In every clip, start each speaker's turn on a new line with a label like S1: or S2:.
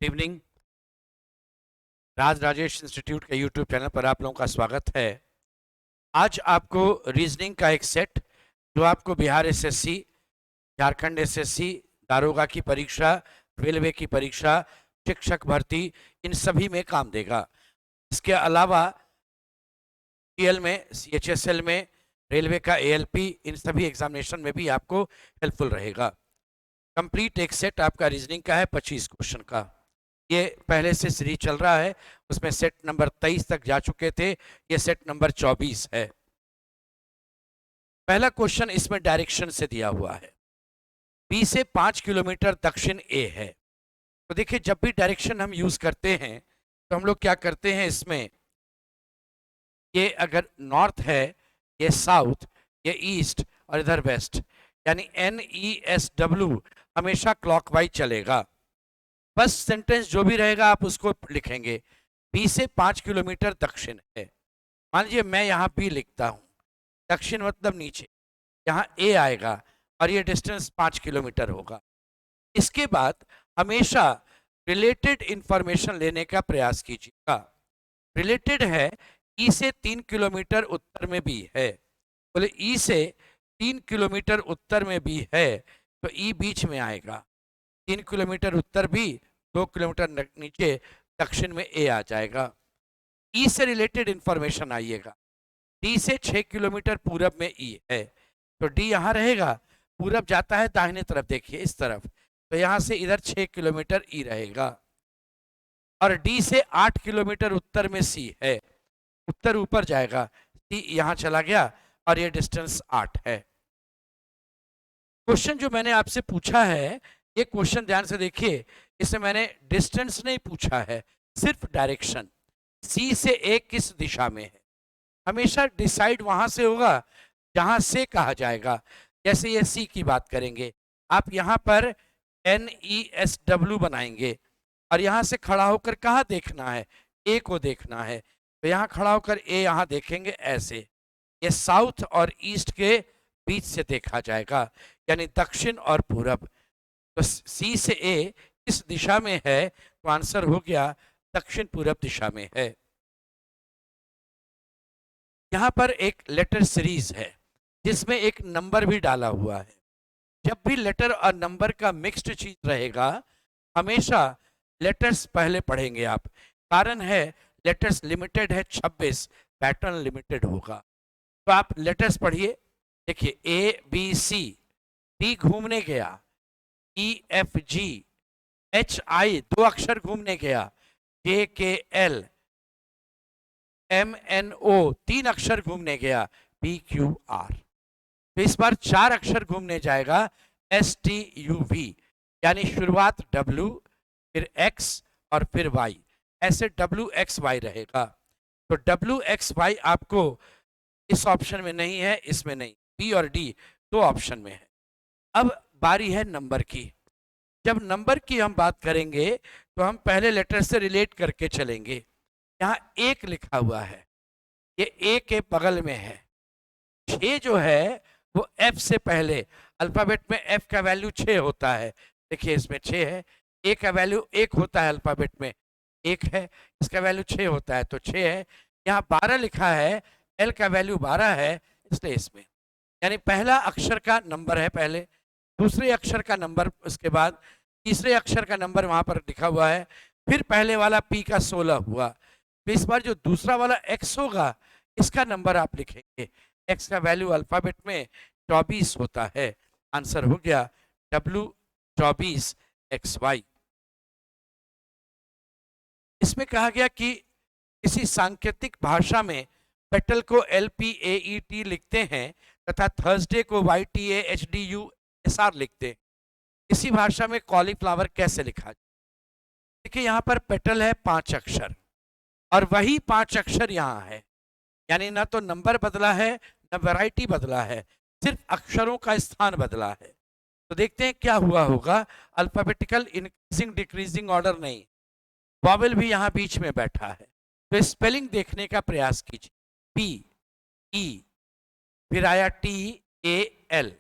S1: Evening. राज Rajesh institute के YouTube channel पर आप लोगों का स्वागत है। आज आपको रीजनिंग का एक सेट जो आपको बिहार एसएससी, झारखंड एसएससी, दारोगा की परीक्षा, रेलवे की परीक्षा, शिक्षक भर्ती, इन सभी में काम देगा। इसके अलावा टीएल में, सीएचएसएल में, रेलवे का एएलपी, इन सभी एग्जामिनेशन में भी आपको हेल्पफुल रहेगा। कंप्लीट एक सेट आपका रीजनिंग का है 25 क्वेश्चन का। ये पहले से सीरीज चल रहा है, उसमें सेट नंबर 23 तक जा चुके थे, ये सेट नंबर 24 है। पहला क्वेश्चन इसमें डायरेक्शन से दिया हुआ है। बी से 5 किलोमीटर दक्षिण ए है। तो देखिए, जब भी डायरेक्शन हम यूज करते हैं तो हम लोग क्या करते हैं, इसमें ये अगर नॉर्थ है, ये साउथ, ये ईस्ट और इधर वेस्ट, यानी NESW हमेशा क्लॉकवाइज चलेगा। बस सेंटेंस जो भी रहेगा आप उसको लिखेंगे। बी से 5 किलोमीटर दक्षिण है। मान लीजिए मैं यहाँ बी लिखता हूँ, दक्षिण मतलब नीचे, यहाँ ए आएगा और ये डिस्टेंस 5 किलोमीटर होगा। इसके बाद हमेशा रिलेटेड इंफॉर्मेशन लेने का प्रयास कीजिएगा। रिलेटेड है, ई से 3 किलोमीटर उत्तर में भी है। बोले ई से 3 किलोमीटर उत्तर में भी है तो ई बीच में आएगा। 3 किलोमीटर उत्तर भी, 2 किलोमीटर नीचे दक्षिण में ए आ जाएगा। ई से रिलेटेड इंफॉर्मेशन आइएगा। डी से 6 किलोमीटर पूरब में ई है तो डी यहाँ रहेगा। पूरब जाता है दाहिने तरफ, देखिए इस तरफ, तो यहाँ से इधर 6 किलोमीटर ई रहेगा। और डी से 8 किलोमीटर उत्तर में सी है, उत्तर ऊपर जाएगा, सी यहाँ चला गया और ये डिस्टेंस 8 है। क्वेश्चन जो मैंने आपसे पूछा है, ये क्वेश्चन ध्यान से देखिए, इसमें मैंने डिस्टेंस नहीं पूछा है, सिर्फ डायरेक्शन। सी से ए किस दिशा में है, हमेशा डिसाइड वहां से होगा जहां से कहा जाएगा। जैसे ये सी की बात करेंगे, आप यहाँ पर NESW बनाएंगे और यहाँ से खड़ा होकर कहाँ देखना है, ए को देखना है, तो यहाँ खड़ा होकर ए यहाँ देखेंगे ऐसे। ये साउथ और ईस्ट के बीच से देखा जाएगा, यानी दक्षिण और पूरब। तो सी से ए किस दिशा में है, तो आंसर हो गया दक्षिण पूरब दिशा में है। यहाँ पर एक लेटर सीरीज है जिसमें एक नंबर भी डाला हुआ है। जब भी लेटर और नंबर का मिक्स्ड चीज रहेगा, हमेशा लेटर्स पहले पढ़ेंगे आप। कारण है, लेटर्स लिमिटेड है 26, पैटर्न लिमिटेड होगा। तो आप लेटर्स पढ़िए। देखिए ABC, D घूमने गया, EFG, HI 2 अक्षर घूमने गया, JKL, MNO 3 अक्षर घूमने गया, PQR। तो इस बार 4 अक्षर घूमने जाएगा, STUV, यानी शुरुआत W, फिर X और फिर Y, ऐसे WXY रहेगा। तो WXY आपको इस ऑप्शन में नहीं है, इसमें नहीं, B और D 2 ऑप्शन में है। अब बारी है नंबर की। जब नंबर की हम बात करेंगे तो हम पहले लेटर से रिलेट करके चलेंगे। यहाँ 1 लिखा हुआ है, ये ए के बगल में है। 6 जो है वो F से पहले, अल्फाबेट में F का वैल्यू 6 होता है। देखिए इसमें 6 है, ए का वैल्यू 1 होता है, अल्फाबेट में 1 है, इसका वैल्यू 6 होता है तो 6 है। यहाँ 12 लिखा है, L का वैल्यू 12 है, इसलिए इसमें, यानी पहला अक्षर का नंबर है पहले, दूसरे अक्षर का नंबर उसके बाद, तीसरे अक्षर का नंबर वहां पर लिखा हुआ है, फिर पहले वाला P का 16 हुआ। तो इस बार जो दूसरा वाला X होगा, इसका नंबर आप लिखेंगे। X का वैल्यू अल्फाबेट में 24 होता है। आंसर हो गया W24XY। इसमें कहा गया कि किसी सांकेतिक भाषा में पेटल को LPAET लिखते हैं तथा थर्सडे को YTAHDUSR लिखते हैं। इसी भाषा में कॉलीफ्लावर कैसे लिखा जाए? देखिए यहाँ पर पेटल है 5 अक्षर और वही 5 अक्षर यहाँ है, यानी ना तो नंबर बदला है ना वैरायटी बदला है, सिर्फ अक्षरों का स्थान बदला है। तो देखते हैं क्या हुआ होगा। अल्फाबेटिकल इंक्रीजिंग डिक्रीजिंग ऑर्डर नहीं, वॉवेल भी यहाँ बीच में बैठा है। तो स्पेलिंग देखने का प्रयास कीजिए। PE, फिर आया TAL,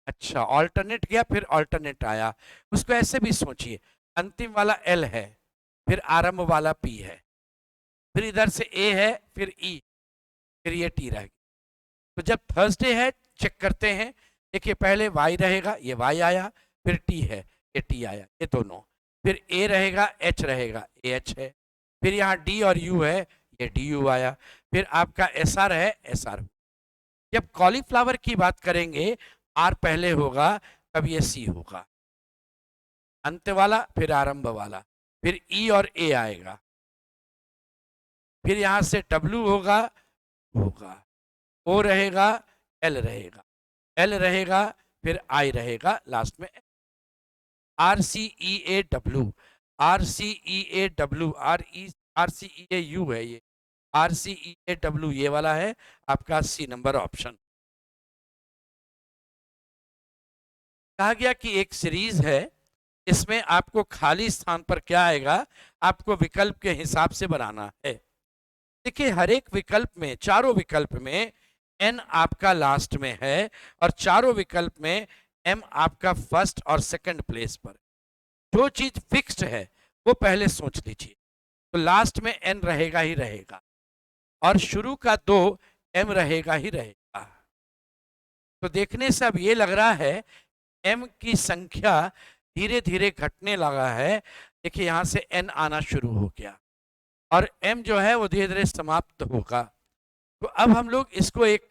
S1: अच्छा ऑल्टरनेट गया, फिर ऑल्टरनेट आया। उसको ऐसे भी सोचिए, अंतिम वाला L है, फिर आरंभ वाला पी है, फिर इधर से ए है, फिर ई, फिर ये टी रह गया। तो जब थर्सडे है चेक करते हैं, देखिए पहले वाई रहेगा, ये वाई आया, फिर टी है, ये टी आया, ये दोनों, फिर ए रहेगा, एच रहेगा, ए एच है, फिर यहाँ डी और यू है, ये डी यू आया, फिर आपका एस आर है, एस आर। जब कॉलीफ्लावर की बात करेंगे, आर पहले होगा, तब ये सी होगा, अंत वाला, फिर आरंभ वाला, फिर ई और ए आएगा, फिर यहां से डब्ल्यू होगा, ओ रहेगा, एल रहेगा, एल रहेगा, फिर आई रहेगा, लास्ट में R C E A W, R C E A W, R C E A U है, ये are C E A W ये वाला है आपका सी नंबर ऑप्शन। कहा गया कि एक सीरीज है, इसमें आपको खाली स्थान पर क्या आएगा, आपको विकल्प के हिसाब से बनाना है। देखिए हर एक विकल्प में, चारों विकल्प में एन आपका लास्ट में है, और चारों विकल्प में एम आपका फर्स्ट और सेकंड प्लेस पर। जो चीज फिक्स्ड है वो पहले सोच लीजिए, तो लास्ट में एन रहेगा ही रहेगा, और शुरू का 2 एम रहेगा ही रहेगा। तो देखने से अब ये लग रहा है एम की संख्या धीरे धीरे घटने लगा है। देखिए यहां से एन आना शुरू हो गया, और एम जो है वो धीरे धीरे समाप्त होगा। तो अब हम लोग इसको एक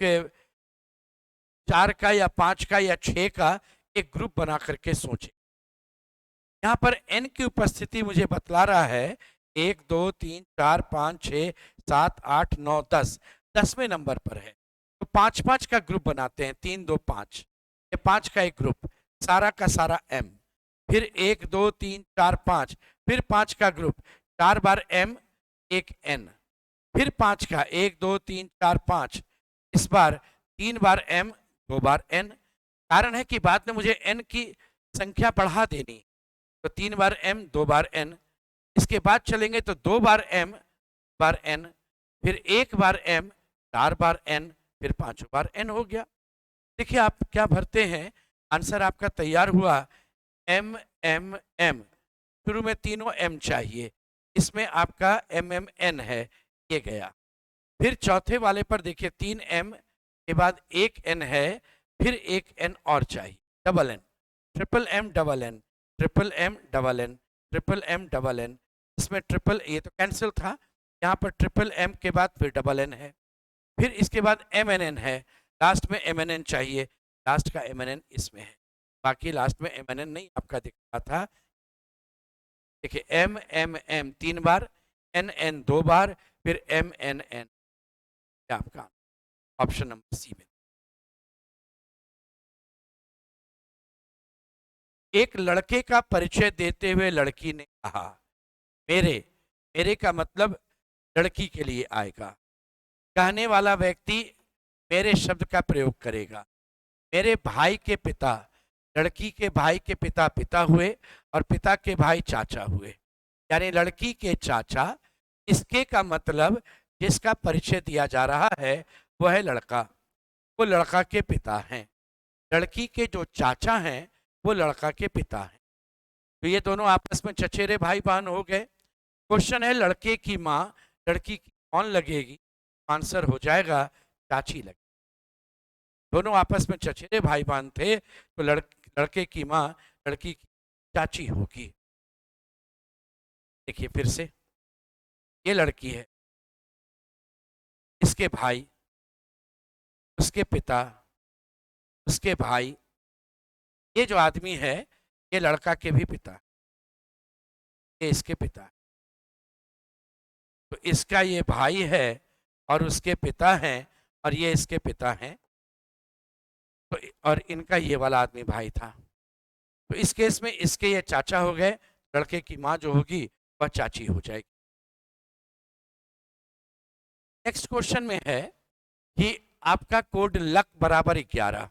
S1: 4 का या 5 का या 6 का एक ग्रुप बना करके सोचें। यहाँ पर एन की उपस्थिति मुझे बतला रहा है 1 2 3 4 5 6 7 8 9 10, 10वें नंबर पर है। तो 5-5 का ग्रुप बनाते हैं, 3 2 5, ये 5 का एक ग्रुप, सारा का सारा एम, फिर 1 2 3 4 5, फिर 5 का ग्रुप, 4 बार एम 1 एन, फिर 5 का 1 2 3 4 5, इस बार 3 बार एम 2 बार एन। कारण है कि बाद में मुझे एन की संख्या बढ़ा देनी, तो 3 बार एम 2 बार एन, इसके बाद चलेंगे तो 2 बार एम बार एन, फिर 1 बार एम 4 बार एन, फिर 5 बार एन हो गया। देखिए आप क्या भरते हैं, आंसर आपका तैयार हुआ एम एम एम, शुरू में तीनों एम चाहिए, इसमें आपका एम एम एन है, ये गया। फिर चौथे वाले पर देखिए 3 एम के बाद 1 एन है, फिर 1 एन और चाहिए, double N, triple M double N, triple M double N, triple M double N, इसमें ट्रिपल ये तो कैंसिल था, यहाँ पर ट्रिपल एम के बाद फिर डबल एन है, फिर इसके बाद एम एन एन है, लास्ट में एम एन एन चाहिए, लास्ट का एम एन एन इसमें है, बाकी लास्ट में एम एन एन नहीं आपका दिख रहा था। देखिए एम एम एम 3 बार, एन एन 2 बार, फिर एम एन एन, आपका ऑप्शन नंबर सी में। एक लड़के का परिचय देते हुए लड़की ने कहा, मेरे, मेरे का मतलब लड़की के लिए आएगा, कहने वाला व्यक्ति मेरे शब्द का प्रयोग करेगा, मेरे भाई के पिता, लड़की के भाई के पिता पिता हुए, और पिता के भाई चाचा हुए, यानी लड़की के चाचा, इसके का मतलब जिसका परिचय दिया जा रहा है वो है लड़का, वो लड़का के पिता हैं, लड़की के जो चाचा हैं वो लड़का के पिता हैं, तो ये दोनों आपस में चचेरे भाई बहन हो गए। क्वेश्चन है लड़के की माँ, लड़की की कौन लगेगी, आंसर हो जाएगा चाची लगेगी, दोनों आपस में चचेरे भाई बहन थे, तो लड़के की माँ लड़की की चाची होगी। देखिए फिर से, ये लड़की है, इसके भाई, उसके पिता, उसके भाई, ये जो आदमी है ये लड़का के भी पिता, ये इसके पिता, तो इसका ये भाई है और उसके पिता हैं, और ये इसके पिता हैं, तो और इनका ये वाला आदमी भाई था, तो इस केस में इसके ये चाचा हो गए, लड़के की माँ जो होगी वह चाची हो जाएगी। नेक्स्ट क्वेश्चन में है कि आपका कोड लक बराबर 11।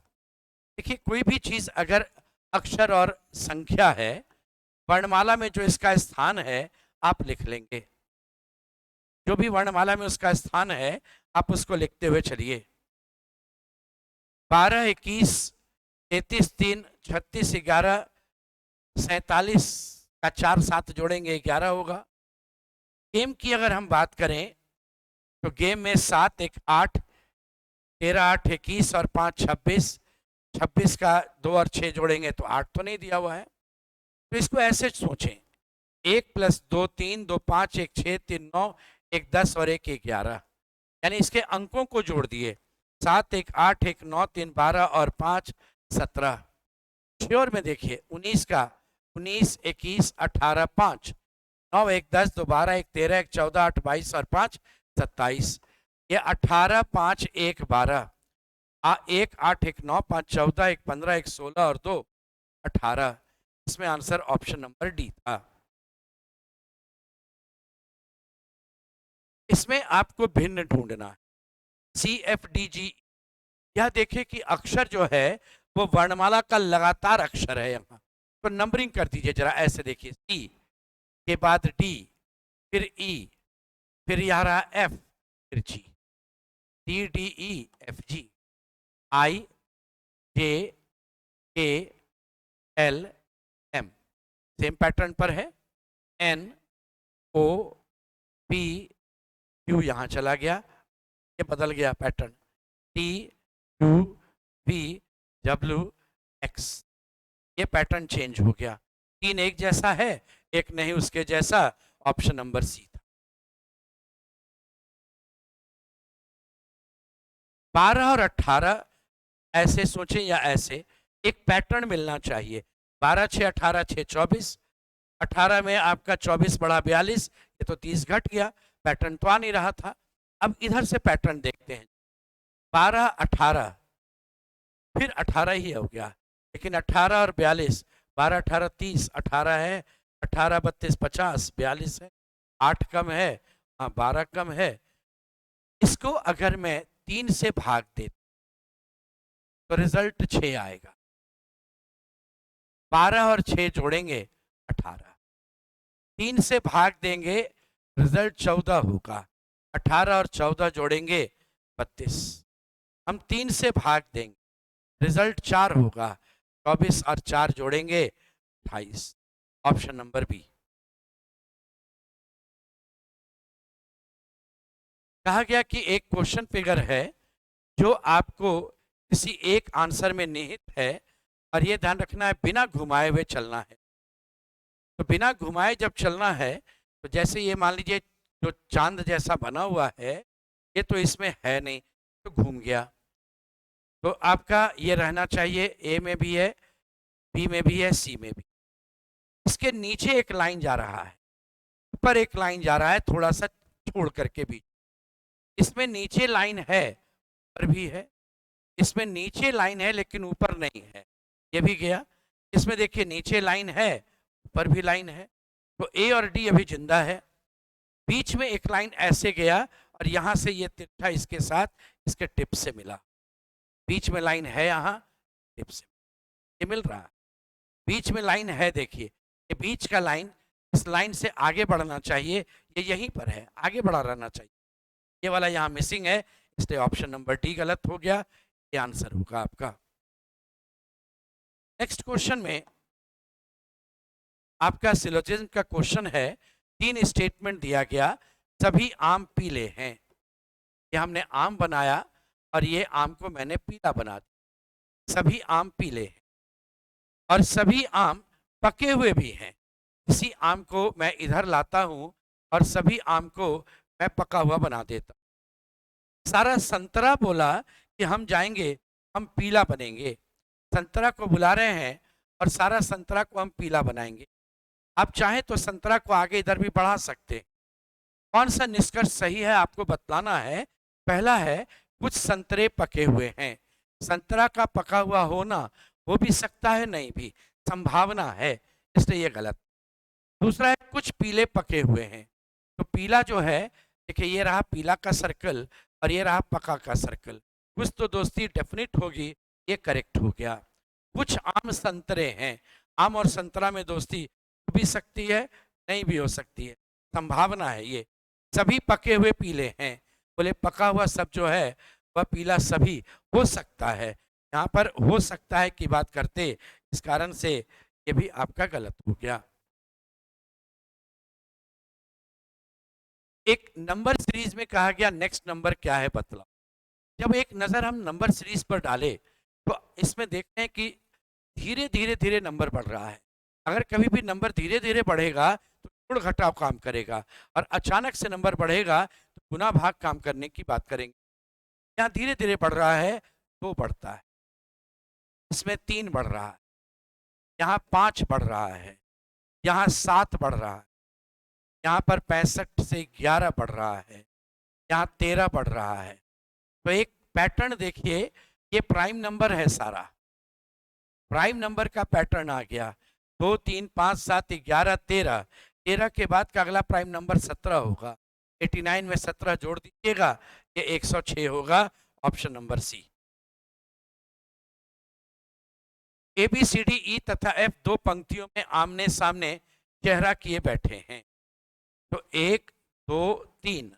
S1: देखिए कोई भी चीज अगर अक्षर और संख्या है, वर्णमाला में जो इसका स्थान है आप लिख लेंगे, जो भी वर्णमाला में उसका स्थान है आप उसको लिखते हुए चलिए। 12 21 33 3 36 11 47 का 4 साथ जोड़ेंगे 11 होगा, गेम की अगर हम बात करें तो गेम में 7 1 8, 13 8 21 और 5 26, 26 का 2 और 6 जोड़ेंगे तो 8 तो नहीं दिया हुआ है। तो इसको ऐसे सोचें, 1 + 2 3, 2 5, 1 6, 3 9, 1 10 और 1 11, यानी इसके अंकों को जोड़ दिए, 7 1 8, 1 9, 3 12 और 5 17। श्योर में देखिए 19 का 19 21 18 5, 9 1 10, 2 12, 1 13, 1 14, 8 22 और 5 27। ये 18 5 1 12, 1 8 1 9, 5 14, 1 15, 1 16 और 2 18। इसमें आंसर ऑप्शन नंबर डी था। इसमें आपको भिन्न ढूंढना है, CFDG। यह देखिए कि अक्षर जो है वो वर्णमाला का लगातार अक्षर है यहाँ, तो नंबरिंग कर दीजिए जरा, ऐसे देखिए, C के बाद D, फिर E, फिर यहाँ रहा F, फिर G, D D E F G, I J K L M, same pattern पर है, N O P Q यहाँ चला गया, ये बदल गया pattern, T U V W X, ये पैटर्न चेंज हो गया। 3 एक जैसा है, एक नहीं उसके जैसा, ऑप्शन नंबर सी था। 12 और 18 ऐसे सोचें या ऐसे, एक पैटर्न मिलना चाहिए। 12 6 18 6 24, 18 में आपका 24 बढ़ा 42, ये तो 30 घट गया, पैटर्न तो आ नहीं रहा था। अब इधर से पैटर्न देखते हैं, 12 18, फिर 18 ही हो गया, लेकिन 18 और 42, 12 18 30, 18 है, 18 32 50, 42 है, 8 कम है, हाँ 12 कम है। इसको अगर मैं 3 से भाग देता तो रिजल्ट 6 आएगा, 12 और 6 जोड़ेंगे 18, 3 से भाग देंगे रिजल्ट 14 होगा, 18 और 14 जोड़ेंगे 32, हम 3 से भाग देंगे रिजल्ट 4 होगा, 24 और 4 जोड़ेंगे 28, ऑप्शन नंबर बी। कहा गया कि एक क्वेश्चन फिगर है जो आपको किसी एक आंसर में निहित है, और ये ध्यान रखना है बिना घुमाए हुए चलना है। तो बिना घुमाए जब चलना है, तो जैसे ये मान लीजिए जो चांद जैसा बना हुआ है, ये तो इसमें है नहीं, तो घूम गया, तो आपका ये रहना चाहिए, ए में भी है, बी में भी है, सी में भी। इसके नीचे एक लाइन जा रहा है, ऊपर एक लाइन जा रहा है, थोड़ा सा छोड़ करके भी, इसमें नीचे लाइन है, ऊपर भी है, इसमें नीचे लाइन है लेकिन ऊपर नहीं है, ये भी गया। इसमें देखिए नीचे लाइन है, ऊपर भी लाइन है, तो ए और डी अभी जिंदा है। बीच में एक लाइन ऐसे गया और यहां से ये तिरछा इसके साथ इसके टिप से मिला, बीच में लाइन है, यहाँ टिप से ये मिल रहा है, बीच में लाइन है, देखिए ये बीच का लाइन, इस लाइन से आगे बढ़ना चाहिए, ये यहीं पर है, आगे बढ़ा रहना चाहिए, ये वाला यहाँ मिसिंग है, इसलिए ऑप्शन नंबर डी गलत हो गया, ये आंसर होगा आपका। नेक्स्ट क्वेश्चन में आपका सिलोजिज्म का क्वेश्चन है, 3 स्टेटमेंट दिया गया, सभी आम पीले हैं, ये हमने आम बनाया और ये आम को मैंने पीला बना दिया, सभी आम पीले हैं और सभी आम पके हुए भी हैं। किसी आम को मैं इधर लाता हूं और सभी आम को मैं पका हुआ बना देता हूं। सारा संतरा बोला कि हम जाएंगे, हम पीला बनेंगे, संतरा को बुला रहे हैं और सारा संतरा को हम पीला बनाएंगे। आप चाहें तो संतरा को आगे इधर भी बढ़ा सकते हैं। कौन सा निष्कर्ष सही है आपको बतलाना है। पहला है कुछ संतरे पके हुए हैं, संतरा का पका हुआ होना हो भी सकता है, नहीं भी, संभावना है, इसलिए ये गलत। दूसरा है कुछ पीले पके हुए हैं, तो पीला जो है, देखिए ये रहा पीला का सर्कल और ये रहा पका का सर्कल, कुछ तो दोस्ती डेफिनेट होगी, ये करेक्ट हो गया। कुछ आम संतरे हैं, आम और संतरा में दोस्ती हो भी सकती है, नहीं भी हो सकती है, संभावना है ये। सभी पके हुए पीले हैं, बोले पका हुआ सब जो है वह पीला सभी हो सकता है, यहाँ पर हो सकता है की बात करते, इस कारण से ये भी आपका गलत हो गया। एक नंबर सीरीज में कहा गया नेक्स्ट नंबर क्या है बतलाओ। जब एक नज़र हम नंबर सीरीज पर डाले तो इसमें देखते हैं कि धीरे धीरे धीरे नंबर बढ़ रहा है। अगर कभी भी नंबर धीरे धीरे बढ़ेगा तो गुण घटाव काम करेगा, और अचानक से नंबर बढ़ेगा तो गुना भाग काम करने की बात करेंगे। यहाँ धीरे धीरे बढ़ रहा है, 2 बढ़ता है, इसमें 3 बढ़ रहा है, यहाँ 5 बढ़ रहा है, यहाँ 7 बढ़ रहा है, यहाँ पर 65 से 11 बढ़ रहा है, यहाँ 13 बढ़ रहा है। तो एक पैटर्न देखिए, ये प्राइम नंबर है सारा, प्राइम नंबर का पैटर्न आ गया। 2 3 5 7 11 13, 13 के बाद का अगला प्राइम नंबर 17 होगा। 89 में 17 जोड़ दीजिएगा, ये 106 होगा। Option number C. A B C D E तथा एफ दो पंक्तियों में आमने सामने चेहरा किए बैठे हैं। तो 1 2 3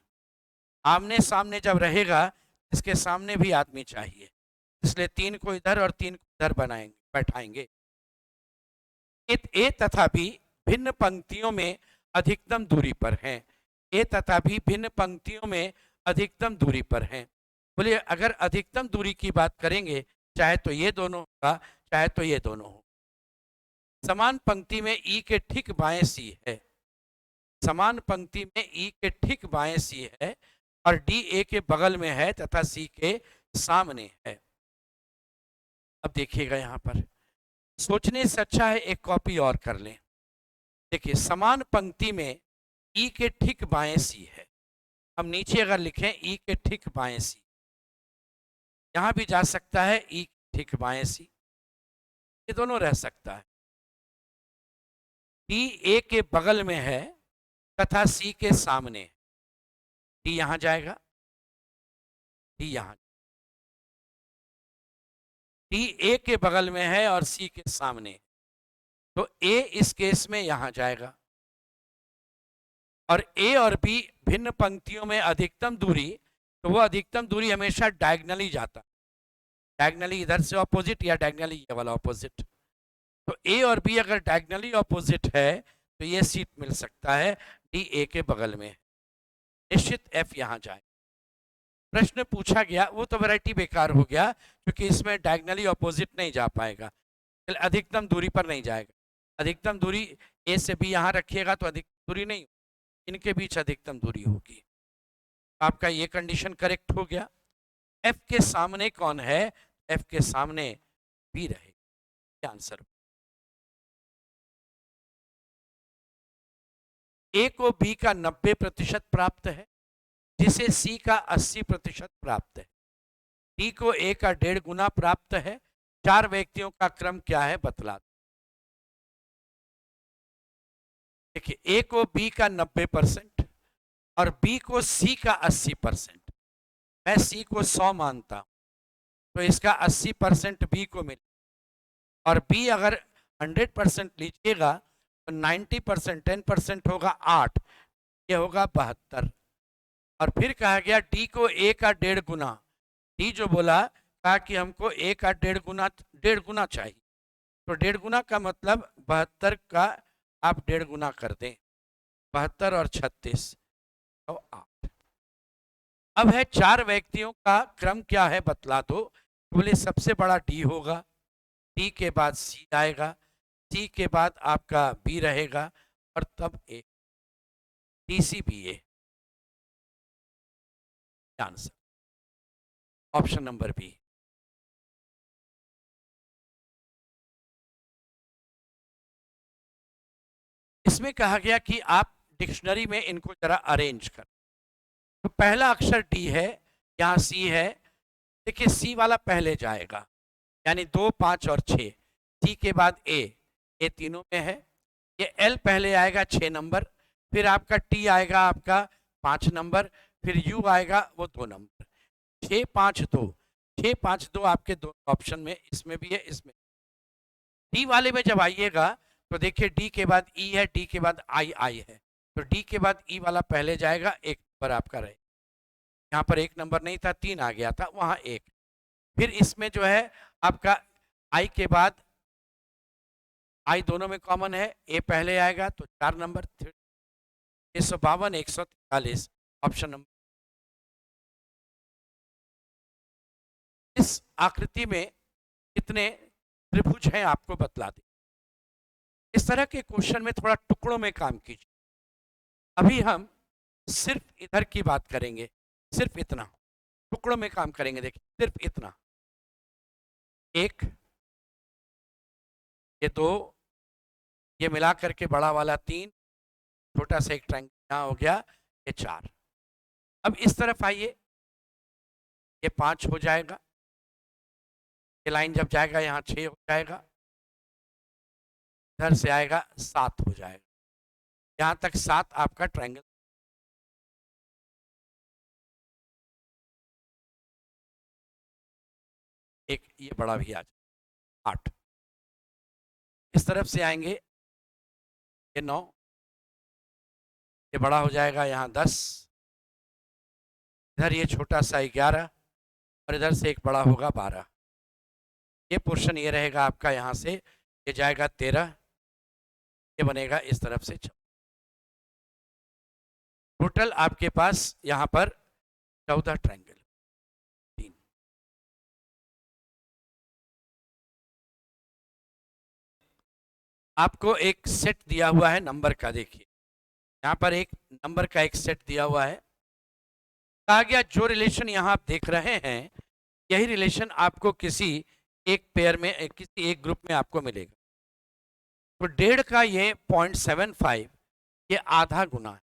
S1: आमने सामने जब रहेगा, इसके सामने भी आदमी चाहिए, इसलिए 3 को इधर और 3 को इधर बनाएंगे, बैठाएंगे। ए तथा बी भिन्न पंक्तियों में अधिकतम दूरी पर हैं। ए तथा बी भिन्न पंक्तियों में अधिकतम दूरी पर हैं। बोलिए, अगर अधिकतम दूरी की बात करेंगे, चाहे तो ये दोनों होगा, चाहे तो ये दोनों हो। समान पंक्ति में ई के ठीक बाएं सी है, समान पंक्ति में ई के ठीक बाएं सी है, और डी ए के बगल में है तथा सी के सामने है। अब देखिएगा, यहां पर सोचने से अच्छा है एक कॉपी और कर लें। देखिए, समान पंक्ति में ई के ठीक बाएं सी है, हम नीचे अगर लिखें ई के ठीक बाएं सी, यहां भी जा सकता है ई के ठीक बाएं सी, ये दोनों रह सकता है। डी ए के बगल में है तथा सी के सामने, डी यहां जाएगा, डी यहां, डी ए के बगल में है और सी के सामने, तो ए इस केस में यहां जाएगा। और ए और बी भिन्न पंक्तियों में अधिकतम दूरी, तो वो अधिकतम दूरी हमेशा डायगनली जाता है, डायगनली इधर से ऑपोजिट या डायगनली ये वाला ऑपोजिट। तो ए और बी अगर डायगनली ऑपोजिट है तो ये सीट मिल सकता है, डी ए के बगल में, निश्चित एफ यहां जाए। प्रश्न पूछा गया वो तो वैरायटी बेकार हो गया, क्योंकि इसमें डायगनली ऑपोजिट नहीं जा पाएगा, अधिकतम दूरी पर नहीं जाएगा। अधिकतम दूरी ए से बी यहां रखिएगा तो अधिकतम दूरी नहीं, इनके बीच अधिकतम दूरी होगी। आपका ये कंडीशन करेक्ट हो गया। एफ के सामने कौन है? एफ के सामने बी रहेगा, आंसर। ए को बी का 90% प्राप्त है, जिसे सी का 80% प्राप्त है। डी को ए का 1.5 गुना प्राप्त है। 4 व्यक्तियों का क्रम क्या है बतला। देखिए, ए को बी का 90% और बी को सी का 80%। मैं सी को 100 मानता हूं, तो इसका 80% बी को मिले, और बी अगर 100% लीजिएगा तो 90% 10% होगा 8, ये होगा 72। और फिर कहा गया डी को ए का 1.5 गुना, डी जो बोला, कहा कि हमको ए का 1.5 गुना चाहिए, तो 1.5 गुना का मतलब 72 का आप 1.5 गुना कर दें, 72 और 36 तो 8। अब है 4 व्यक्तियों का क्रम क्या है बतला दो। बोले सबसे बड़ा डी होगा, डी के बाद सी आएगा, सी के बाद आपका बी रहेगा, और तब A, D C B A. Answer option number B. इसमें कहा गया कि आप डिक्शनरी में इनको जरा अरेंज कर। तो पहला अक्षर डी है, यहाँ सी है। देखिए, सी वाला पहले जाएगा, यानी 2 5 और 6। सी के बाद ए तीनों में है। ये एल पहले आएगा 6 नंबर, फिर आपका टी आएगा आपका 5 नंबर, फिर यू आएगा वो 2 नंबर। 6 5 2, 6 5 2 आपके दो ऑप्शन में, इसमें भी है, इसमें। डी वाले में जब आइएगा तो देखिए डी के बाद ई है, डी के बाद आई है, तो डी के बाद ई वाला पहले जाएगा, 1 नंबर आपका रहे। यहाँ पर 1 नंबर नहीं था, 3 आ गया था, वहाँ 1। फिर इसमें जो है आपका आई के बाद आई दोनों में कॉमन है, ए पहले आएगा तो 4 नंबर। 152 143 option number. इस आकृति में कितने त्रिभुज हैं आपको बतला दें। इस तरह के क्वेश्चन में थोड़ा टुकड़ों में काम कीजिए। अभी हम सिर्फ इधर की बात करेंगे, सिर्फ इतना टुकड़ों में काम करेंगे। देखिए सिर्फ इतना, एक, ये दो, ये मिला करके बड़ा वाला तीन, छोटा सा एक ट्रायंगल यहाँ हो गया, ये चार। अब इस तरफ आइए, ये पांच हो जाएगा, ये लाइन जब जाएगा यहाँ छह हो जाएगा, इधर से आएगा सात हो जाएगा, यहाँ तक सात आपका ट्रायंगल। एक ये बड़ा भी आ जाए, आठ। इस तरफ से आएंगे, ये नौ, ये बड़ा हो जाएगा यहाँ दस, इधर ये छोटा सा 11 और इधर से एक बड़ा होगा 12। ये पोर्शन ये रहेगा आपका, यहाँ से ये जाएगा 13, ये बनेगा इस तरफ से 6। टोटल आपके पास यहाँ पर 14 ट्रायंगल। तीन, आपको एक सेट दिया हुआ है नंबर का। देखिए यहाँ पर एक नंबर का एक सेट दिया हुआ है, कहा गया जो रिलेशन यहाँ आप देख रहे हैं यही रिलेशन आपको किसी एक पेयर में, किसी एक ग्रुप में आपको मिलेगा। तो 1.5 का ये 0.75, ये आधा गुना है,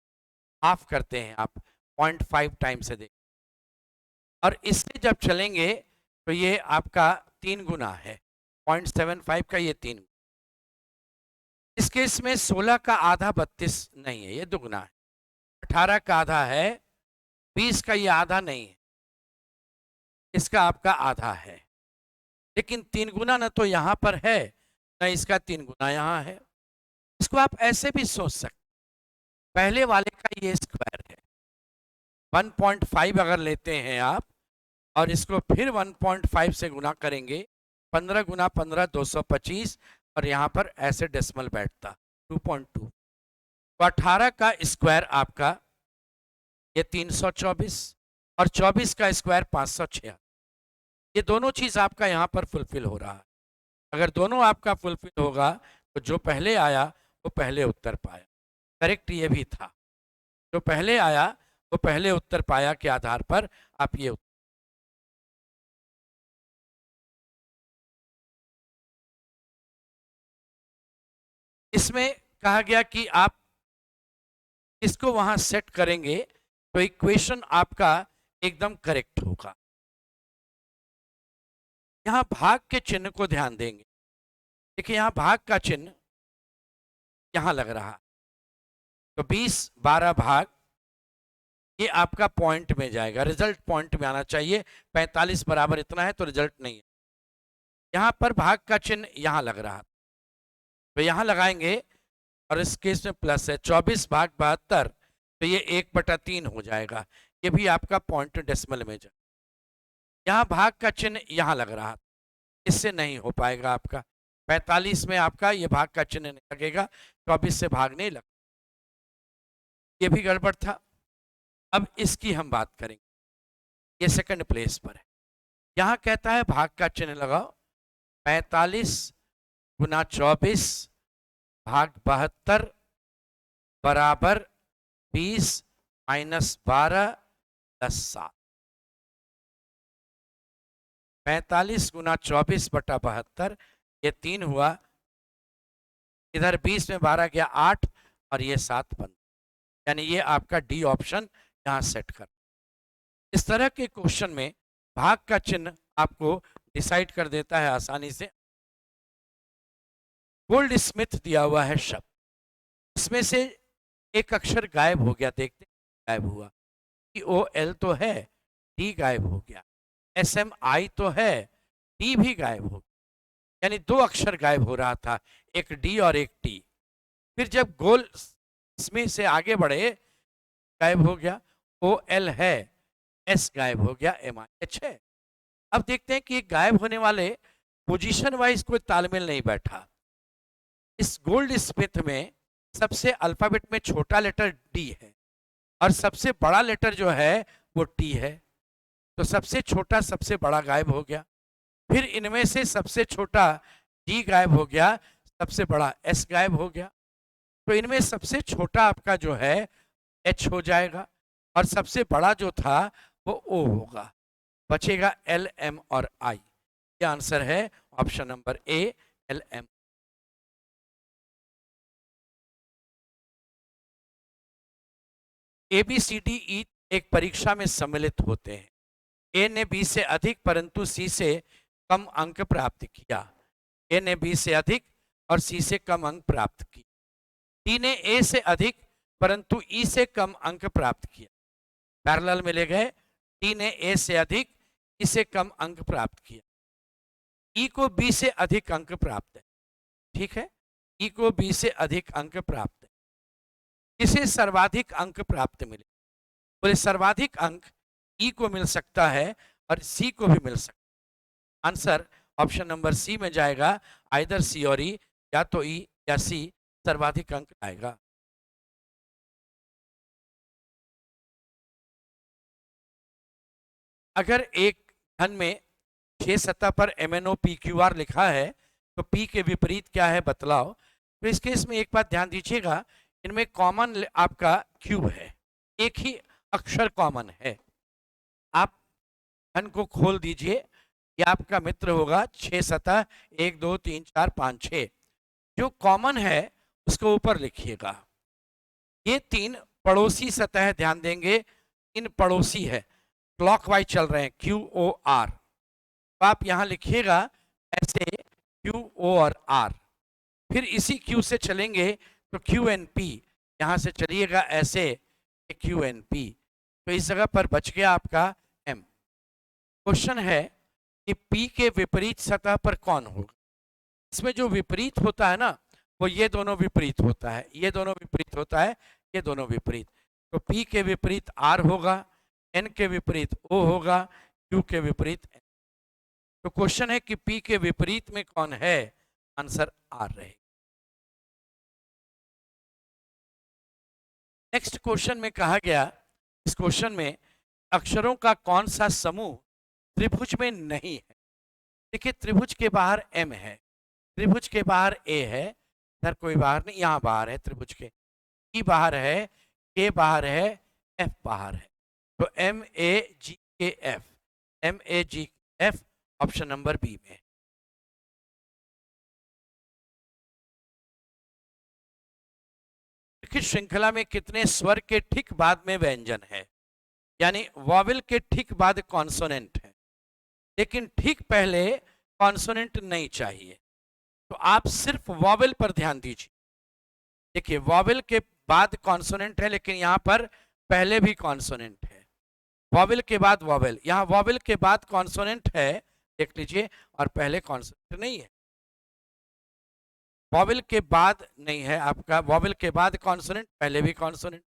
S1: हाफ करते हैं आप, 0.5 टाइम से देख, और इससे जब चलेंगे तो ये आपका 3 गुना है, 0.75 का ये 3। इस केस में 16 का आधा 32 नहीं है, ये दुगना है। 18 का आधा है, 20 का ये आधा नहीं है, इसका आपका आधा है। लेकिन 3 गुना न तो यहाँ पर है न इसका 3 गुना यहाँ है। इसको आप ऐसे भी सोच सकते, पहले वाले का ये स्क्वायर है, 1.5 अगर लेते हैं आप और इसको फिर 1.5 से गुना करेंगे, 15 गुना 15 225, और यहाँ पर ऐसे डेसिमल बैठता 2.2। तो 18 का स्क्वायर आपका ये 324 और 24 का स्क्वायर 506। ये दोनों चीज आपका यहाँ पर फुलफिल हो रहा है। अगर दोनों आपका फुलफिल होगा तो जो पहले आया वो पहले उत्तर पाया। करेक्ट ये भी था, जो पहले आया वो पहले उत्तर पाया के आधार पर आप ये इसमें कहा गया कि आप इसको वहां सेट करेंगे तो इक्वेशन आपका एकदम करेक्ट होगा। यहां भाग के चिन्ह को ध्यान देंगे। देखिए यहां भाग का चिन्ह यहां लग रहा, तो 20 12 भाग, ये आपका पॉइंट में जाएगा, रिजल्ट पॉइंट में आना चाहिए। 45 बराबर इतना है तो रिजल्ट नहीं है। यहां पर भाग का चिन्ह यहां लग रहा, तो यहां लगाएंगे और इस केस में प्लस है, 24 भाग 72, तो ये 1/3 हो जाएगा। ये भी आपका पॉइंट डेसिमल में जाए। यहाँ भाग का चिन्ह यहाँ लग रहा, इससे नहीं हो पाएगा आपका। 45 में आपका ये भाग का चिन्ह नहीं लगेगा, 24 से भाग नहीं लग, ये भी गड़बड़ था। अब इसकी हम बात करेंगे, ये सेकंड प्लेस पर है। यहाँ कहता है भाग का चिन्ह लगाओ, 45 गुना 24 भाग 72 बराबर 20 माइनस 12 प्लस 7। 45 गुना 24 बटा 72, ये 3 हुआ, इधर 20 में 12 गया 8 और ये 7 बन, यानी ये आपका डी ऑप्शन यहाँ सेट कर। इस तरह के क्वेश्चन में भाग का चिन्ह आपको डिसाइड कर देता है आसानी से। गोल्ड स्मिथ दिया हुआ है शब्द, इसमें से एक अक्षर गायब हो गया, देखते गायब हुआ। OL तो है, डी गायब हो गया, SMI तो है, टी भी गायब हो गया, यानी 2 अक्षर गायब हो रहा था, एक डी और एक टी। फिर जब गोल इसमें से आगे बढ़े गायब हो गया, OL है, S गायब हो गया, MIH है। अब देखते हैं कि गायब होने वाले पोजीशन वाइज कोई तालमेल नहीं बैठा। इस गोल्ड स्मिथ में सबसे अल्फाबेट में छोटा लेटर डी है और सबसे बड़ा लेटर जो है वो टी है, तो सबसे छोटा सबसे बड़ा गायब हो गया। फिर इनमें से सबसे छोटा डी गायब हो गया, सबसे बड़ा एस गायब हो गया। तो इनमें सबसे छोटा आपका जो है एच हो जाएगा और सबसे बड़ा जो था वो ओ होगा, बचेगा एल एम और आई। ये आंसर है option number A, L M. A B C D E एक परीक्षा में सम्मिलित होते हैं। ए ने बी से अधिक परंतु सी से कम अंक प्राप्त किया। ए ने बी से अधिक और सी से कम अंक प्राप्त किए। डी ने ए से अधिक परंतु ई से कम अंक प्राप्त किया। पैरेलल में ले गए, डी ने ए से अधिक, ई से कम अंक प्राप्त किया। ई को बी से अधिक अंक प्राप्त है, ठीक है, ई को बी से अधिक अंक प्राप्त है। किसे सर्वाधिक अंक प्राप्त मिले? बोले सर्वाधिक अंक ई को मिल सकता है और सी को भी मिल सकता है। आंसर ऑप्शन नंबर सी में जाएगा, आइदर सी और ई, या तो ई या सी सर्वाधिक अंक आएगा। अगर एक घन में 6 सतह पर MnO लिखा है तो P के विपरीत क्या है बतलाओ। तो इस केस में एक बात ध्यान दीजिएगा, इनमें कॉमन आपका Q है, एक ही अक्षर कॉमन है। आप घन को खोल दीजिए, ये आपका मित्र होगा 6 सतह, 1 2 3 4 5 6, जो कॉमन है उसको ऊपर लिखिएगा। ये 3 पड़ोसी सतह, ध्यान देंगे 3 पड़ोसी है, क्लॉकवाइज चल रहे हैं, QOR। तो आप यहां लिखिएगा ऐसे QO और R, फिर इसी Q से चलेंगे तो QNP, यहां से चलिएगा ऐसे QNP, तो इस जगह पर बच गया आपका M। क्वेश्चन है कि P के विपरीत सतह पर कौन होगा? इसमें जो विपरीत होता है ना, वो ये दोनों विपरीत होता है, ये दोनों विपरीत होता है, ये दोनों विपरीत। तो P के विपरीत R होगा, N के विपरीत O होगा, Q के विपरीत N। तो क्वेश्चन है कि P के विपरीत में कौन है? आंसर R रहेगा। नेक्स्ट क्वेश्चन में कहा गया, इस क्वेश्चन में अक्षरों का कौन सा समूह त्रिभुज में नहीं है? देखिए त्रिभुज के बाहर M है, त्रिभुज के बाहर A है, इधर कोई बाहर नहीं, यहाँ बाहर है त्रिभुज के, E बाहर है, K बाहर है, F बाहर है। तो MAGKF, MAGF option number B में। श्रृंखला में कितने स्वर के ठीक बाद में व्यंजन है? यानी वॉवेल के ठीक बाद कॉन्सोनेंट है, लेकिन ठीक पहले कॉन्सोनेंट नहीं चाहिए, तो आप सिर्फ वॉवेल पर ध्यान दीजिए। देखिए वॉवेल के बाद कॉन्सोनेंट है, लेकिन यहां पर पहले भी कॉन्सोनेंट है। वॉवेल के बाद वॉवेल, यहां वॉवेल के बाद कॉन्सोनेंट है, देख लीजिए, और पहले कॉन्सोनेंट नहीं है। वॉवेल के बाद नहीं है आपका, वॉवेल के बाद कॉन्सोनेंट, पहले भी कॉन्सोनेंट।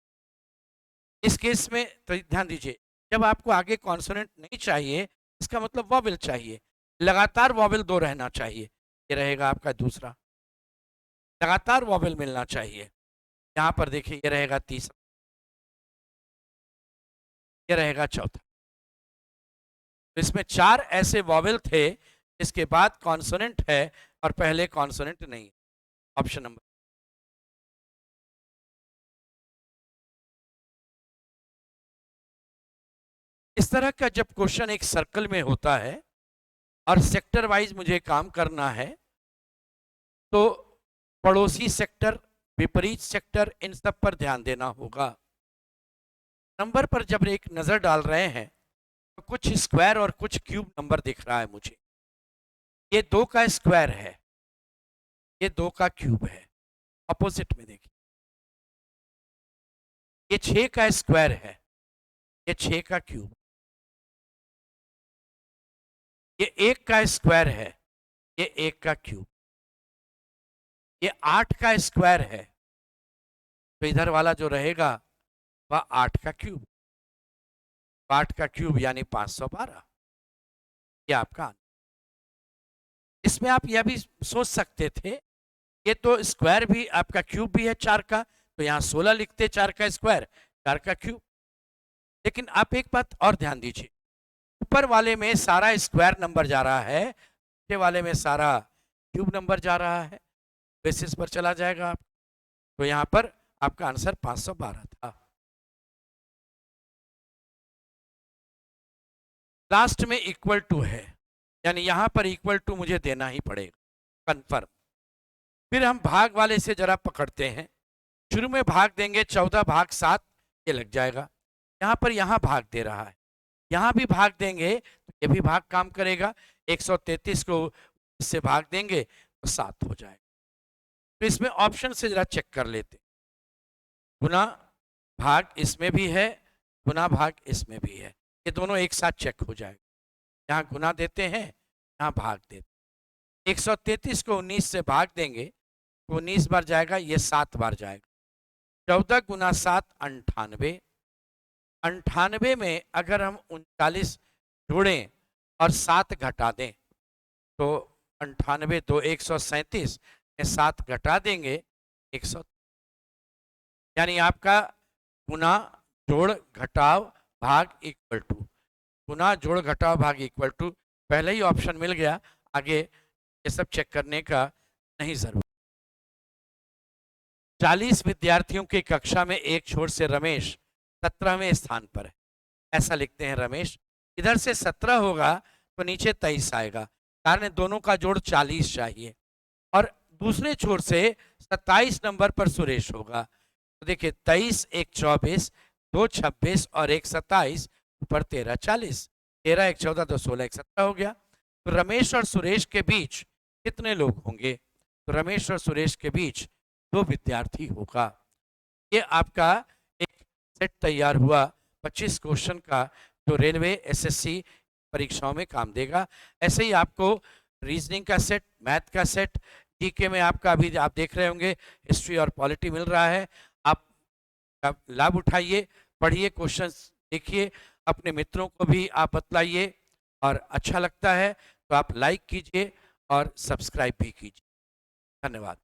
S1: इस केस में तो ध्यान दीजिए, जब आपको आगे कॉन्सोनेंट नहीं चाहिए, इसका मतलब वॉवेल चाहिए, लगातार वॉवेल 2 रहना चाहिए, ये रहेगा आपका दूसरा। लगातार वॉवेल मिलना चाहिए, यहां पर देखिए ये रहेगा तीसरा, ये रहेगा चौथा। तो इसमें 4 ऐसे वॉवेल थे जिसके बाद कॉन्सोनेंट है और पहले कॉन्सोनेंट नहीं। Option number. इस तरह का जब क्वेश्चन एक सर्कल में होता है और सेक्टर वाइज मुझे काम करना है, तो पड़ोसी सेक्टर, विपरीत सेक्टर, इन सब पर ध्यान देना होगा। नंबर पर जब एक नजर डाल रहे हैं तो कुछ स्क्वायर और कुछ क्यूब नंबर दिख रहा है मुझे। ये 2 का स्क्वायर है, ये 2 का क्यूब है। अपोजिट में देखिए, ये 6 का स्क्वायर है, ये 6 का क्यूब। ये 1 का स्क्वायर है, ये 1 का क्यूब। ये 8 का स्क्वायर है, तो इधर वाला जो रहेगा वह 8 का क्यूब। 8 का क्यूब यानी 512, ये आपका। इसमें आप यह भी सोच सकते थे, ये तो स्क्वायर भी आपका क्यूब भी है 4 का, तो यहाँ 16 लिखते 4 का स्क्वायर, 4 का क्यूब। लेकिन आप एक बात और ध्यान दीजिए, ऊपर वाले में सारा स्क्वायर नंबर जा रहा है, नीचे वाले में सारा क्यूब नंबर जा रहा है, बेसिस पर चला जाएगा आप। तो यहाँ पर आपका आंसर 512 था। लास्ट में इक्वल टू है, यानी यहाँ पर इक्वल टू मुझे देना ही पड़ेगा, कन्फर्म। फिर हम भाग वाले से जरा पकड़ते हैं। शुरू में भाग देंगे 14 भाग 7, ये लग जाएगा। यहाँ पर यहाँ भाग दे रहा है, यहाँ भी भाग देंगे तो ये भी भाग काम करेगा। 133 को इससे भाग देंगे तो 7 हो जाएगा। तो इसमें ऑप्शन से जरा चेक कर लेते, गुना भाग इसमें भी है, गुना भाग इसमें भी है, ये दोनों एक साथ चेक हो जाएगा। यहाँ गुना देते हैं, यहाँ भाग देते हैं। 133 को 19 से भाग देंगे तो 19 बार जाएगा, ये 7 बार जाएगा। 14 गुना 7 98। 98 में अगर हम 39 जोड़ें और 7 घटा दें तो 98 2 137 में 7 घटा देंगे 100, यानी आपका गुना जोड़ घटाव भाग इक्वल टू, गुना जोड़ घटाव भाग इक्वल टू, पहले ही ऑप्शन मिल गया, आगे ये सब चेक करने का नहीं जरूरत। 40 विद्यार्थियों की कक्षा में एक छोर से रमेश 17वें स्थान पर है, ऐसा लिखते हैं रमेश। इधर से 17 होगा तो नीचे 23 आएगा, कारण दोनों का जोड़ 40 चाहिए। और दूसरे छोर से 27 नंबर पर सुरेश होगा, तो देखिए 23 1 24 2 26 और 1 27, ऊपर 13 40, 13 1 14 2 16 1 17 हो गया। तो रमेश और सुरेश के बीच कितने लोग होंगे? तो रमेश और सुरेश के बीच 2 विद्यार्थी होगा। ये आपका एक सेट तैयार हुआ 25 क्वेश्चन का, जो रेलवे एसएससी परीक्षाओं में काम देगा। ऐसे ही आपको रीजनिंग का सेट, मैथ का सेट, जीके में आपका अभी आप देख रहे होंगे हिस्ट्री और पॉलिटी मिल रहा है। आप लाभ उठाइए, पढ़िए, क्वेश्चंस देखिए, अपने मित्रों को भी आप बतलाइए, और अच्छा लगता है तो आप लाइक कीजिए और सब्सक्राइब भी कीजिए। धन्यवाद।